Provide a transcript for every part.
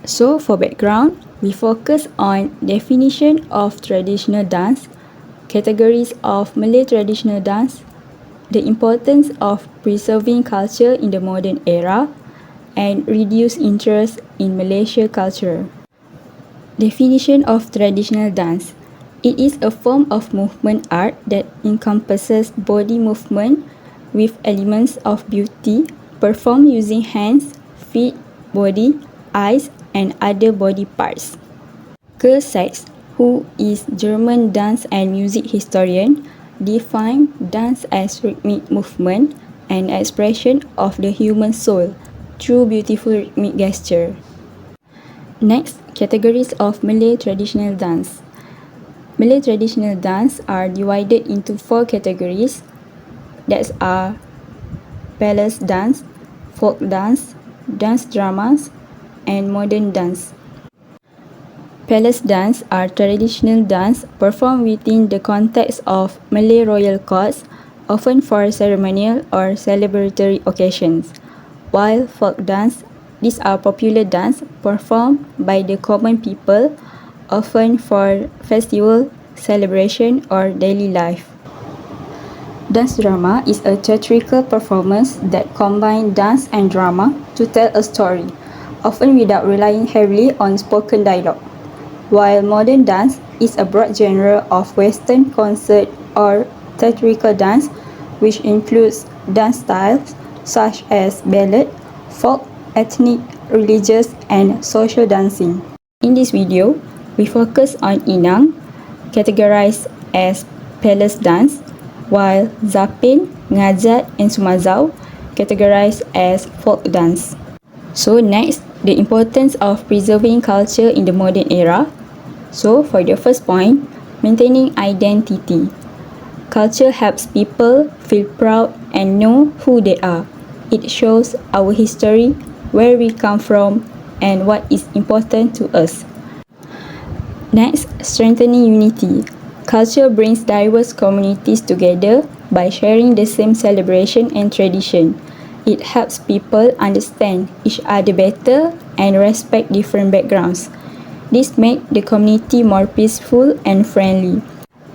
So for background, we focus on definition of traditional dance, categories of Malay traditional dance, the importance of preserving culture in the modern era, and reduced interest in Malaysia culture. Definition of traditional dance. It is a form of movement art that encompasses body movement with elements of beauty, performed using hands, feet, body, eyes, and other body parts. Carl Sachs, who is German dance and music historian, defined dance as rhythmic movement and expression of the human soul through beautiful rhythmic gesture. Next, categories of Malay traditional dance. Malay traditional dance are divided into 4 categories that are palace dance, folk dance, dance dramas, and modern dance. Palace dance are traditional dance performed within the context of Malay royal courts, often for ceremonial or celebratory occasions, while folk dance, these are popular dance performed by the common people, often for festival, celebration, or daily life. Dance drama is a theatrical performance that combines dance and drama to tell a story, often without relying heavily on spoken dialogue. While modern dance is a broad genre of Western concert or theatrical dance, which includes dance styles such as ballad, folk, ethnic, religious, and social dancing. In this video, we focus on Inang, categorized as palace dance, while Zapin, Ngajat, and Sumazau, categorized as folk dance. So next, the importance of preserving culture in the modern era. So for the first point, maintaining identity. Culture helps people feel proud and know who they are. It shows our history, where we come from, and what is important to us. Next, strengthening unity. Culture brings diverse communities together by sharing the same celebration and tradition. It helps people understand each other better and respect different backgrounds. This makes the community more peaceful and friendly.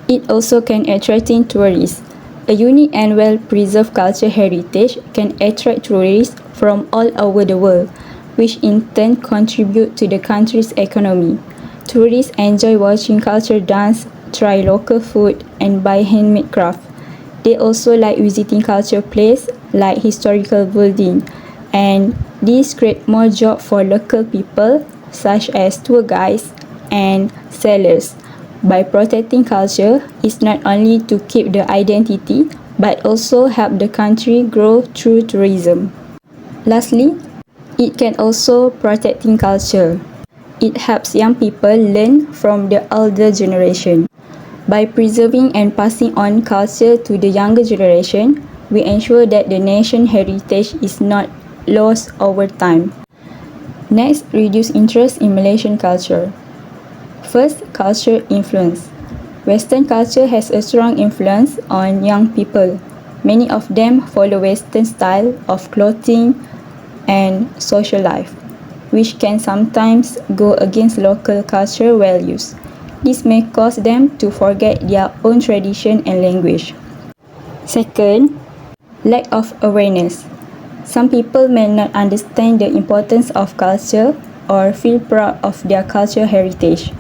It also can attract tourists. A unique and well-preserved cultural heritage can attract tourists from all over the world, which in turn contribute to the country's economy. Tourists enjoy watching cultural dance, try local food, and buy handmade craft. They also like visiting cultural places like historical buildings, and this creates more jobs for local people such as tour guides and sellers. By protecting culture, it's not only to keep the identity but also help the country grow through tourism. Lastly, it can also protecting culture. It helps young people learn from the older generation. By preserving and passing on culture to the younger generation, we ensure that the nation's heritage is not lost over time. Next, reduce interest in Malaysian culture. First, culture influence. Western culture has a strong influence on young people. Many of them follow Western style of clothing and social life, which can sometimes go against local cultural values. This may cause them to forget their own tradition and language. Second, lack of awareness. Some people may not understand the importance of culture or feel proud of their cultural heritage.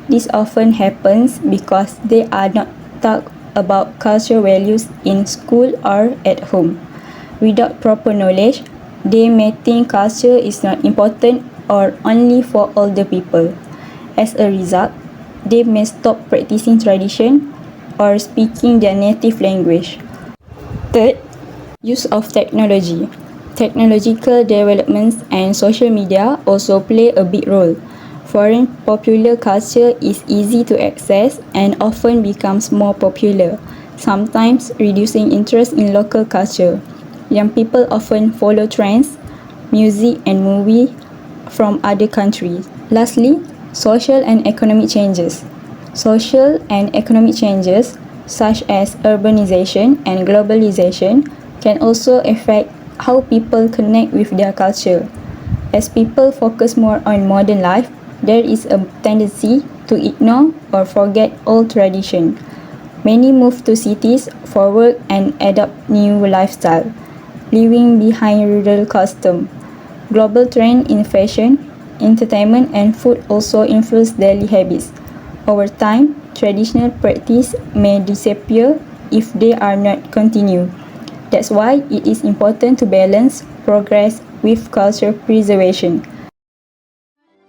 This often happens because they are not taught about cultural values in school or at home. Without proper knowledge, they may think culture is not important or only for older people. As a result, they may stop practicing tradition or speaking their native language. Third, use of technology. Technological developments and social media also play a big role. Foreign popular culture is easy to access and often becomes more popular, sometimes reducing interest in local culture. Young people often follow trends, music, and movies from other countries. Lastly, social and economic changes. Social and economic changes, such as urbanization and globalization, can also affect how people connect with their culture. As people focus more on modern life, there is a tendency to ignore or forget old tradition. Many move to cities for work and adopt new lifestyle, leaving behind rural custom. Global trend in fashion, entertainment and food also influence daily habits. Over time, traditional practice may disappear if they are not continued. That's why it is important to balance progress with culture preservation.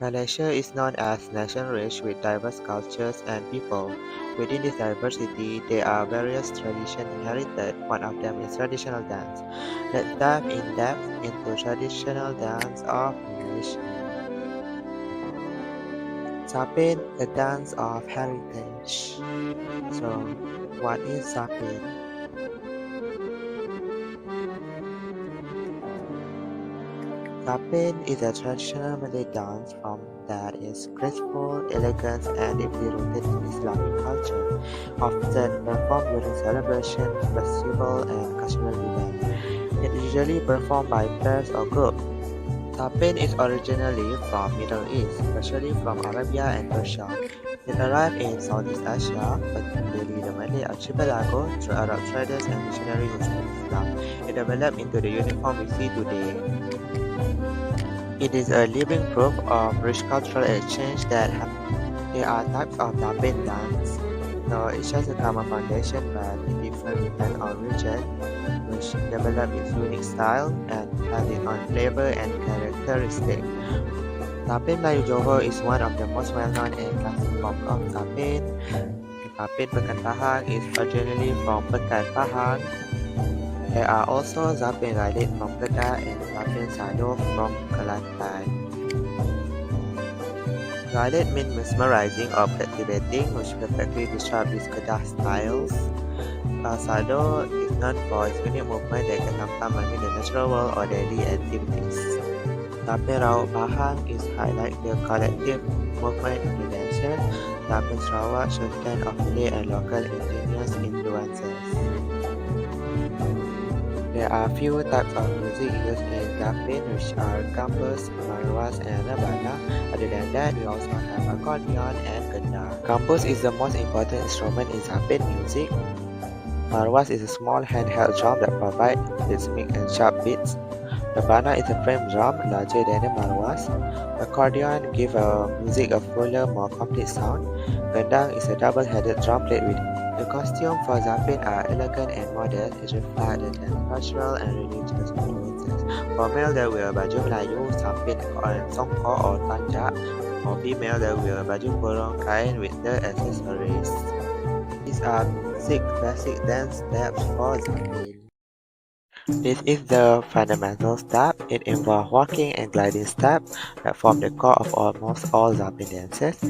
Malaysia is known as a nation rich with diverse cultures and people. Within this diversity, there are various traditions inherited. One of them is traditional dance. Let's dive in depth into traditional dance of Malaysia. Zapin, a dance of heritage. So, what is Zapin? Zapin is a traditional Malay dance form that is graceful, elegant, and deeply rooted in Islamic culture, often performed during celebration, festival, and cultural events. It is usually performed by pairs or groups. Zapin is originally from Middle East, especially from Arabia and Persia. It arrived in Southeast Asia, particularly the Malay archipelago, through Arab traders and missionaries who spread Islam. It developed into the uniform we see today. It is a living proof of rich cultural exchange that happened. There are types of Zapin dance, so it shares a common foundation but it differs depending on region, which develop its unique style and has its own flavor and characteristic. Zapin Melayu Johor is one of the most well-known and classic forms of Zapin. Zapin Pekan Pahang is originally from Pekan Pahang. There are also Zapin Galit from Kedah and Zapin Sado from Kelantan. Galit means mesmerizing or captivating, which perfectly describes these Kedah styles. Sado is known for its unique movement that can sometimes mimic the natural world or daily activities. Zapin Rawak Pahang is highlight the collective movement of the dancers. Zapin Sarawak shows blend of Malay and local indigenous influences. There are few types of music used in Zapin, which are gambus, marwas, and rebana. Other than that, we also have accordion and gendang. Gambus is the most important instrument in Zapin music. Marwas is a small handheld drum that provides rhythmic and sharp beats. Rebana is a frame drum larger than the marwas. Accordion gives music a fuller, more complete sound. Gendang is a double-headed drum played with. The costumes for Zapin are elegant and modern. It reflects the dance cultural and religious influences. For male, they wear baju Melayu, Zapin or songkok or tanjak. For female, they wear baju kurung kain with the accessories. These are 6 basic dance steps for Zapin. This is the fundamental step. It involves walking and gliding steps that form the core of almost all Zapin dances.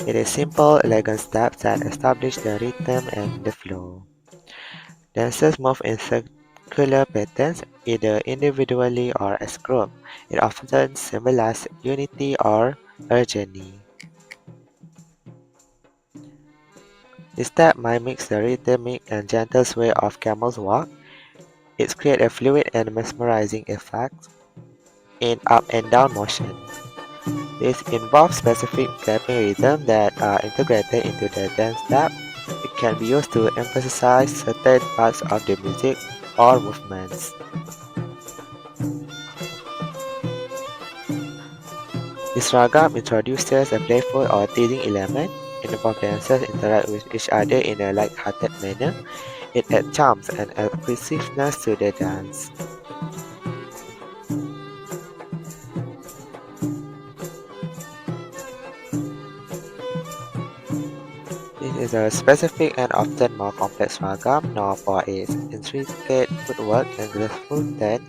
It is simple, elegant steps that establish the rhythm and the flow. Dancers move in circular patterns, either individually or as group. It often symbolizes unity or a journey. This step mimics the rhythmic and gentle sway of camel's walk. It creates a fluid and mesmerizing effect in up and down motion. This involves specific clapping rhythms that are integrated into the dance step. It can be used to emphasize certain parts of the music or movements. This ragam introduces a playful or teasing element. It involves dancers interact with each other in a light-hearted manner. It adds charm and aggressiveness to the dance. This is a specific and often more complex ragam, known for its intricate footwork and graceful turn.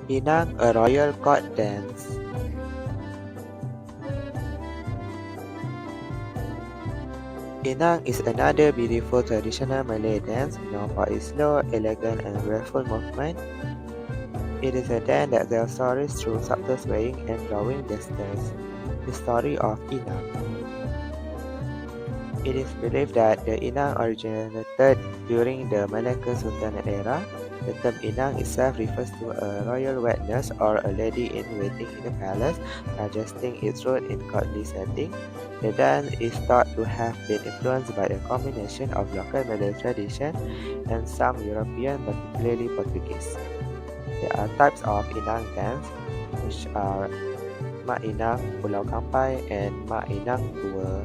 Pinang, a royal court dance. Pinang is another beautiful traditional Malay dance known for its slow, elegant, and graceful movement. It is a dance that tells stories through subtle swaying and flowing gestures. The story of Inang. It is believed that the inang originated during the Malacca Sultanate era. The term inang itself refers to a royal wet nurse or a lady in waiting in the palace, suggesting its root in courtly setting. The dance is thought to have been influenced by a combination of local Malay tradition and some European, particularly Portuguese. There are types of inang dance, which are Mak Inang, Pulau Kampai, and Mak Inang Tua.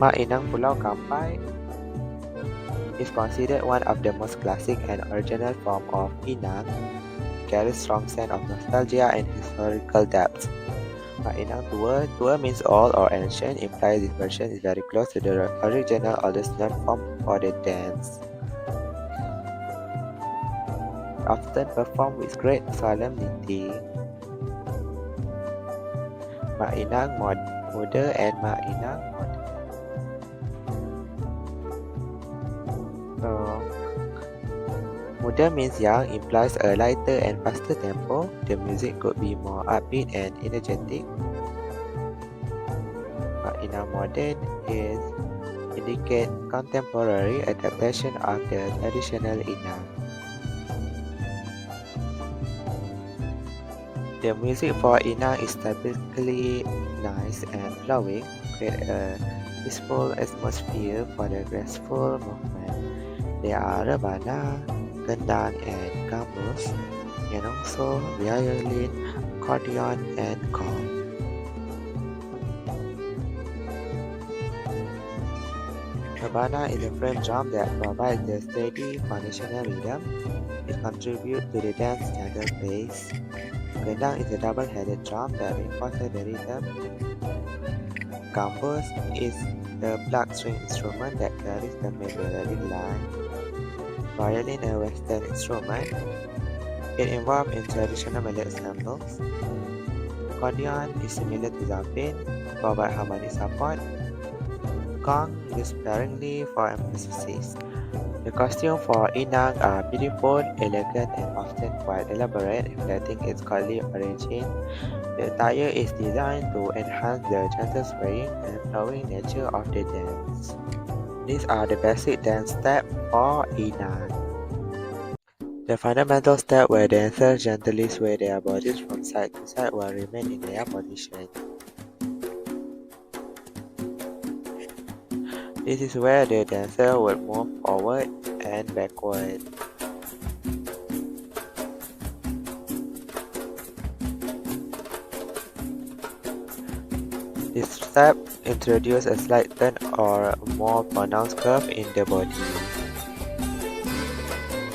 Mak Inang Pulau Kampai is considered one of the most classic and original form of inang. It carries strong sense of nostalgia and historical depth. Mak Inang Tua, Tua means old or ancient, implies this version is very close to the original oldest known form for the dance. Often performed with great solemnity. Mak Inang Muda and Mak Inang MOHD. Muda means young, implies a lighter and faster tempo. The music could be more upbeat and energetic. Mak Inang Modern indicate contemporary adaptation of the traditional inang. The music for inang is typically nice and flowing, create a peaceful atmosphere for the graceful movement. There are rebana, gendang, and gambus, and also violin, accordion, and gong. Rebana is a frame drum that provides the steady foundational rhythm. It contributes to the dance gentle pace. Gendang is a double-headed drum that reinforces the rhythm. Gambus is a plucked string instrument that carries the main melodic line. Violin, a Western instrument, it involved in traditional Malay ensembles. Accordion is similar to zapin, provide harmonic support. Gong used sparingly for emphasis. The costumes for inang are beautiful, elegant, and often quite elaborate, reflecting its courtly origin. The attire is designed to enhance the gentle swaying and flowing nature of the dance. These are the basic dance steps for inang. The fundamental step where dancers gently sway their bodies from side to side while remain in their position. This is where the dancer will move forward and backward. This step introduces a slight turn or more pronounced curve in the body.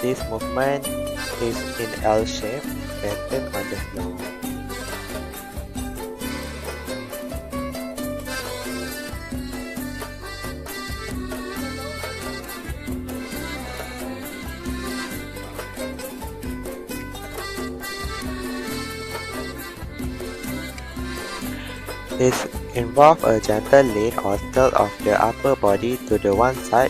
This movement is in L shape, pattern on the floor. This involves a gentle lean or tilt of the upper body to the one side.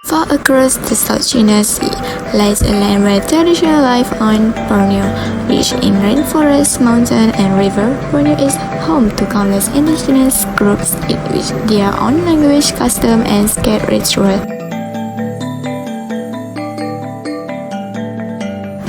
Far across the South China Sea lies a land where traditional life on Borneo, rich in rainforest, mountain, and river. Borneo is home to countless indigenous groups, each with their own language, custom, and scared ritual.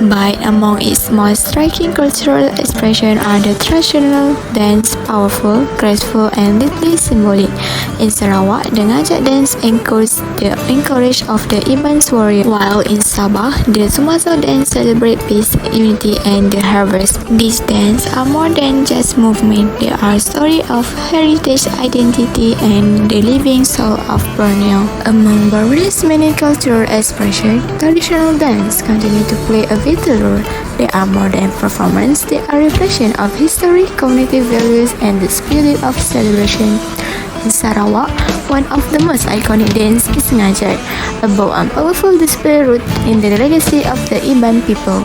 But among its most striking cultural expressions are the traditional dance, powerful, graceful, and deeply symbolic. In Sarawak, the ngajak dance echoes the encourage of the Iban's warrior, while in Sabah, the Sumaso dance celebrates peace, unity, and the harvest. These dances are more than just movement; they are a story of heritage, identity, and the living soul of Borneo. Among Borneo's many cultural expressions, traditional dance continue to play a vital role. They are more than performance; they are a reflection of history, community values, and the spirit of celebration. In Sarawak, one of the most iconic dances is ngajak, a bold and powerful display rooted in the legacy of the Iban people.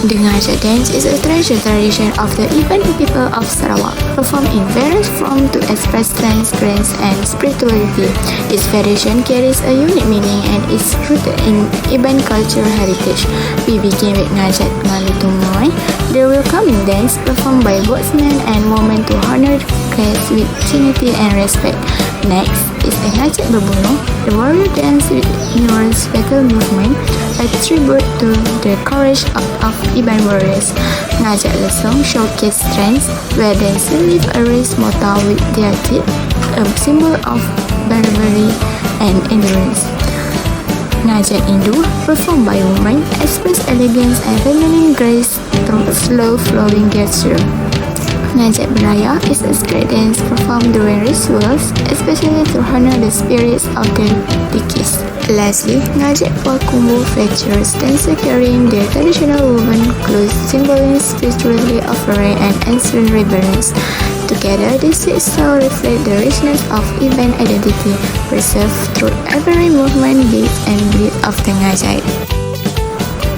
The ngajak dance is a treasured tradition of the Iban people of Sarawak, performed in various forms to express strength, grace, and spirituality. This variation carries a unique meaning and is rooted in Iban cultural heritage. We begin with ngajak Malitungo, 9, the welcoming dance performed by both men and women to honor guests with dignity and respect. Next is a ngajak berbunung, the warrior dance with NURUL's battle movement, a tribute to the courage of Iban warriors. Ngajak lesung showcase strength, where dancers leave a race mortar with their teeth, a symbol of bravery and endurance. Ngajak Indu, performed by women, express elegance and feminine grace through slow flowing gesture. Ngajak Beraya is a street dance performed during rituals, especially to honor the spirits of the BALQIS. Lastly, Ngajak Pakumbu features dancers carrying their traditional woven clothes, symboling spiritually offering and ancient reverence. Together, these six styles reflect the richness of event identity, preserved through every movement, beat, and beat of the ngajak.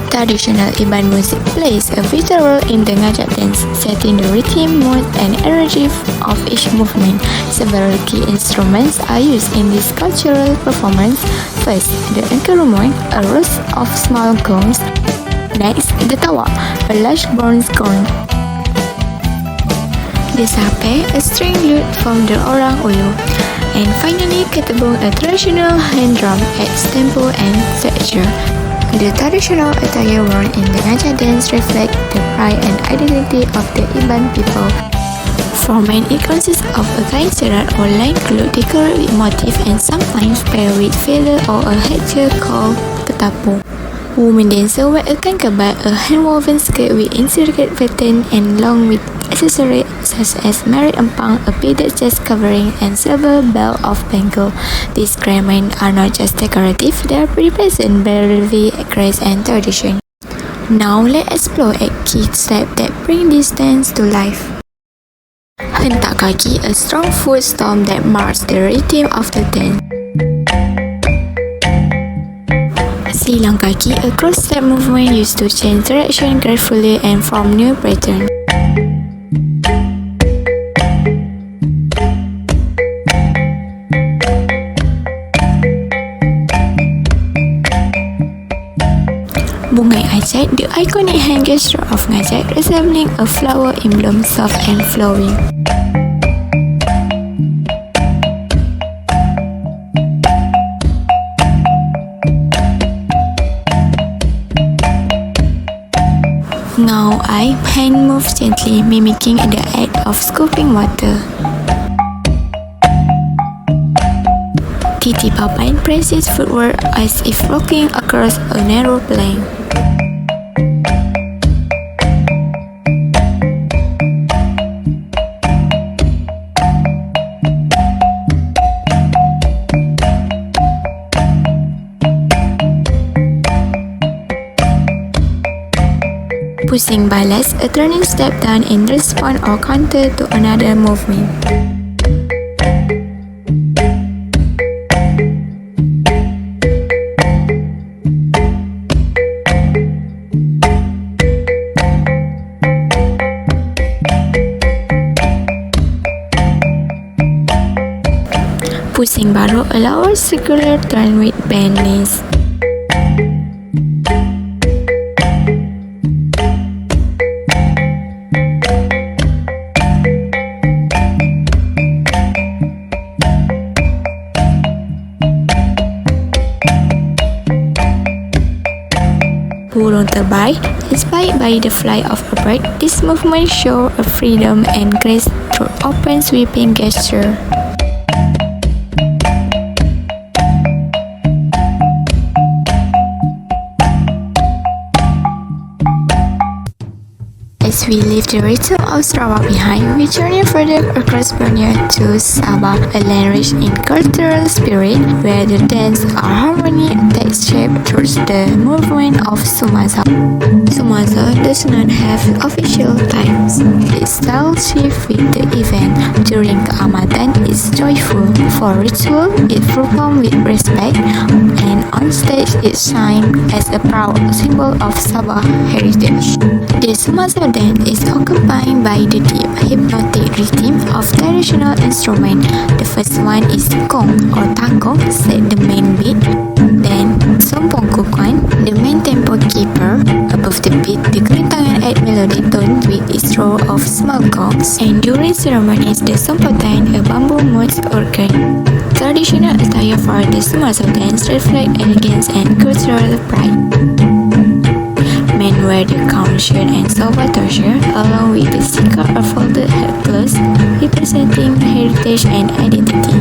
Traditional Iban music plays a vital role in the ngajak dance, setting the rhythm, mood, and energy of each movement. Several key instruments are used in this cultural performance. First, the engkerumoy, a row of small gongs. Next, the tawa, a large bronze gong. The sape, a string lute from the orang ulu. And finally, ketebong, a traditional hand drum, adds tempo and texture. The traditional attire worn in the ngajak dance reflect the pride and identity of the Iban people. For men, it consists of a kain serat or line cloth decorated with motif and sometimes paired with feather or a headgear called petapung. Women dancers wear a kain kabat, a hand-woven skirt with intricate pattern and long with accessories such as merit empang, a beaded chest covering, and silver belt of bangle. These garments are not just decorative, they represent bravery, grace, and tradition. Now let's explore 8 key steps that bring this dance to life. Hentak kaki, a strong foot stomp that marks the rhythm of the dance. Silang kaki, a cross-step movement used to change direction gracefully and form new pattern. Bungai ajat, the iconic hand gesture of ngajak, resembling a flower in bloom, soft and flowing. Now hand moves gently, mimicking the act of scooping water. Titi Papan presses footwork as if walking across a narrow plain. Pusing balas, a turning step done in response or counter to another movement. Pusing baru allows circular turn with bend knees. Burung terbang, inspired by the flight of a bird, this movement shows a freedom and grace through open sweeping gesture. As we leave the rhythm of Sarawak behind, we journey further across Borneo to Sabah, a land rich in cultural spirit, where the dance are harmony takes shape towards the movement of Sumaza. Sumaza does not have official times. Its style shifts with the event. During Keamatan, it's joyful. For ritual, it performed with respect, and on stage, it shines as a proud symbol of Sabah heritage. The Sumaza dance is accompanied by the deep hypnotic rhythm of traditional instruments. The first one is gong or tangong, set the main beat. Then sompong kukuan, the main tempo keeper. Above the beat, the kerintangan add melody. row of small gongs, and during ceremonies the sambutan, a bamboo mouth organ. Traditional attire for the Sumatera dance reflect elegance and cultural pride. Men wear the gown shirt and sofa shirt along with the sika or folded headcloth, representing heritage and identity.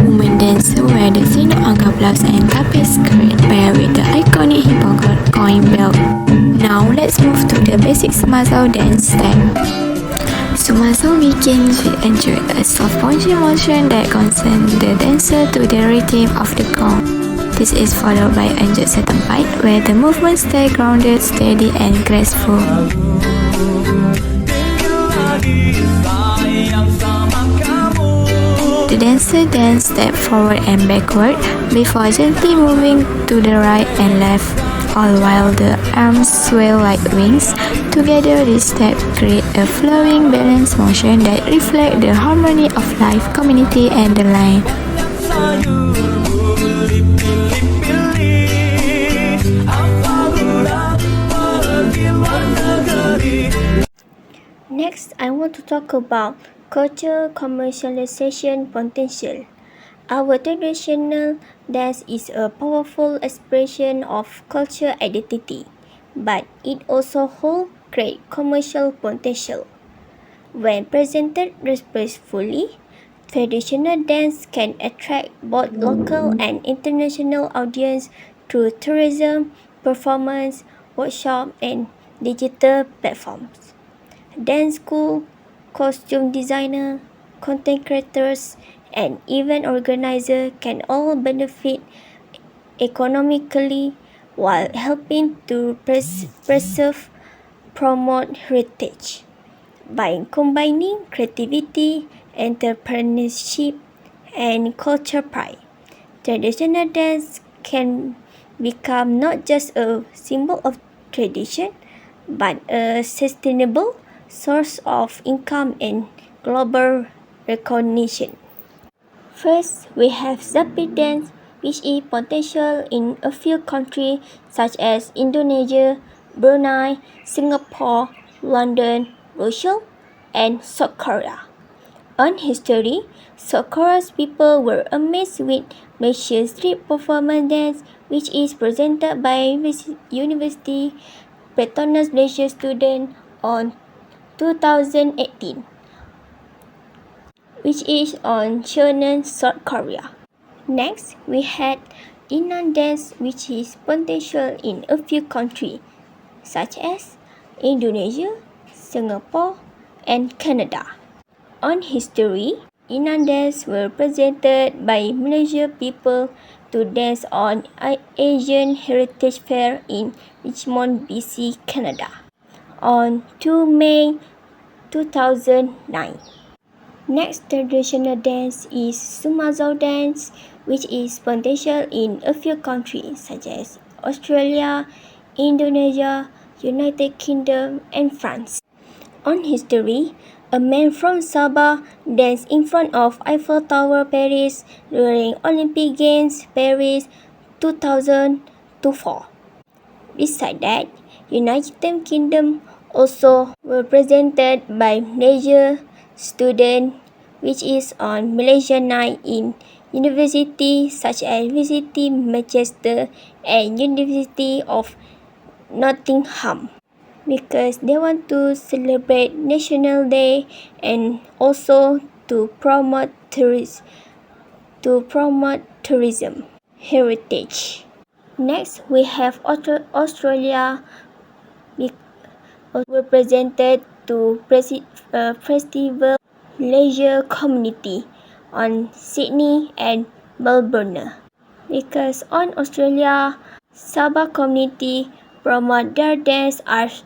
Women dancers wear the sino angka blouse and tape skirt paired with the iconic hippogot coin belt. Now let's move to the basic Sumatera dance step. Sumatera begins with a soft bouncing motion that concerns the dancer to the rhythm of the gong. This is followed by anjut setempat, where the movements stay grounded, steady and graceful. The dancer then step forward and backward before gently moving to the right and left, all while the arms sway like wings. Together, these steps create a flowing, balanced motion that reflects the harmony of life, community, and the line. Next, I want to talk about culture commercialization potential. Our traditional dance is a powerful expression of culture identity, but it also holds great commercial potential. When presented respectfully, traditional dance can attract both local and international audience through tourism, performance, workshop, and digital platforms. Dance school, costume designer, content creators, and event organizers can all benefit economically while helping to preserve, promote heritage. By combining creativity, entrepreneurship, and culture pride, traditional dance can become not just a symbol of tradition, but a sustainable source of income and global recognition. First, we have Zapi dance, which is potential in a few countries such as Indonesia, Brunei, Singapore, London, Russia, and South Korea. On history, South Korea's people were amazed with Malaysian street performance dance, which is presented by University Petronas Malaysia student on 2018, which is on Cheonan, South Korea. Next, we had Inan dance, which is potential in a few countries such as Indonesia, Singapore, and Canada. On history, Inan dance were presented by Malaysian people to dance on Asian Heritage Fair in Richmond, BC, Canada, on 2 May 2009. Next traditional dance is Sumatera dance, which is potential in a few countries such as Australia, Indonesia, United Kingdom, and France. On history, a man from Sabah danced in front of Eiffel Tower, Paris during Olympic Games, Paris 2004. Besides that, United Kingdom also were presented by Malaysia student, which is on Malaysia Night in universities such as University Manchester and University of Nottingham, because they want to celebrate National Day and also to promote tourism heritage. Next, we have Australia represented to festival leisure community on Sydney and Melbourne, because on Australia, Sabah community promote their dance as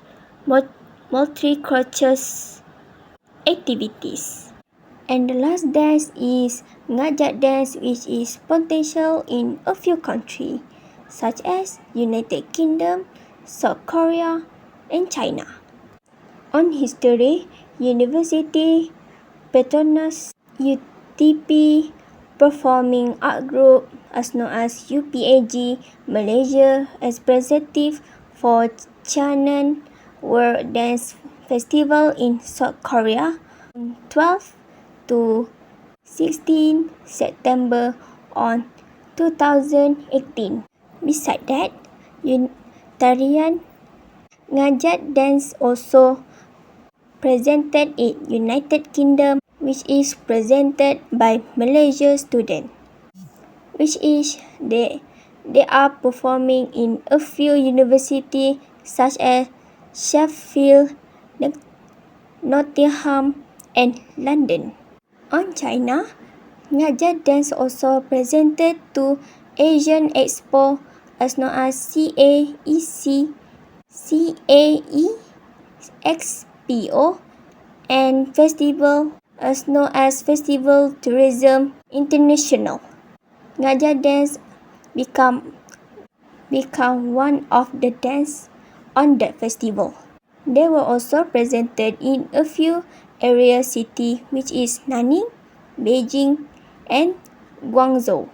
multicultural activities. And the last dance is Ngajak dance, which is potential in a few countries such as United Kingdom, South Korea, and China. On history, University Petronas UTP Performing Art Group, as known as UPAG Malaysia, as representative for Cheonan World Dance festival in South Korea from 12 to 16 September on 2018. Besides that, tarian ngajat dance also presented in United Kingdom, which is presented by Malaysia students, which is they are performing in a few universities such as Sheffield, Nottingham, and London. On China, ngajat dance also presented to Asian Expo, as known as CAEXPO, and festival as known as Festival Tourism International. Ngajat dance become one of the dance on that festival. They were also presented in a few area cities, which is Nanning, Beijing, and Guangzhou.